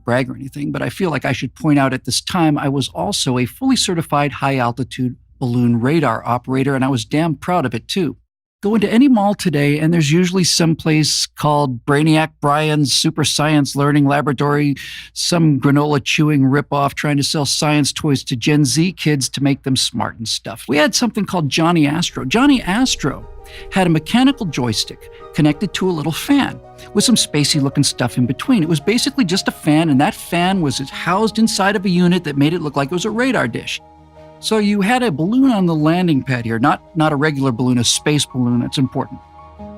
brag or anything, but I feel like I should point out at this time I was also a fully certified high-altitude balloon radar operator, and I was damn proud of it too. Go into any mall today, and there's usually some place called Brainiac Brian's Super Science Learning Laboratory, some granola-chewing ripoff trying to sell science toys to Gen Z kids to make them smart and stuff. We had something called Johnny Astro. Johnny Astro had a mechanical joystick connected to a little fan with some spacey-looking stuff in between. It was basically just a fan, and that fan was housed inside of a unit that made it look like it was a radar dish. So you had a balloon on the landing pad here, not a regular balloon, a space balloon. That's important.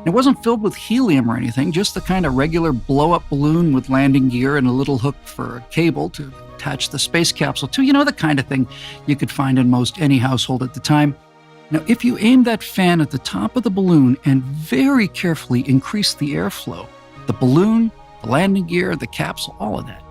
It wasn't filled with helium or anything, just the kind of regular blow-up balloon with landing gear and a little hook for a cable to attach the space capsule to. You know, the kind of thing you could find in most any household at the time. Now, if you aim that fan at the top of the balloon and very carefully increase the airflow, the balloon, the landing gear, the capsule, all of that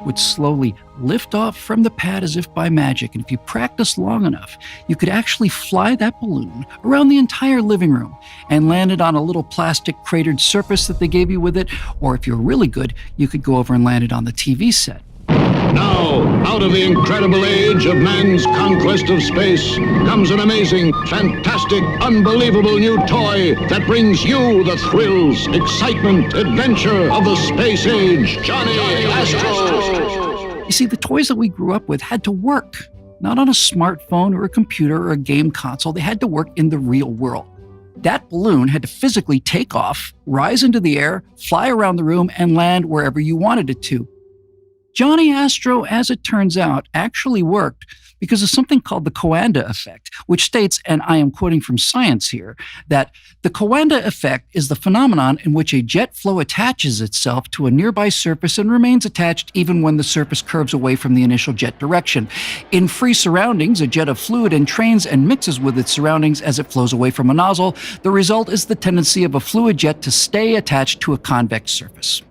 would slowly lift off from the pad as if by magic. And if you practice long enough, you could actually fly that balloon around the entire living room and land it on a little plastic cratered surface that they gave you with it. Or if you're really good, you could go over and land it on the TV set. Now, out of the incredible age of man's conquest of space, comes an amazing, fantastic, unbelievable new toy that brings you the thrills, excitement, adventure of the space age. Johnny Astro. You see, the toys that we grew up with had to work, not on a smartphone or a computer or a game console. They had to work in the real world. That balloon had to physically take off, rise into the air, fly around the room, and land wherever you wanted it to. Johnny Astro, as it turns out, actually worked because of something called the Coanda effect, which states, and I am quoting from science here, that the Coanda effect is the phenomenon in which a jet flow attaches itself to a nearby surface and remains attached even when the surface curves away from the initial jet direction. In free surroundings, a jet of fluid entrains and mixes with its surroundings as it flows away from a nozzle. The result is the tendency of a fluid jet to stay attached to a convex surface.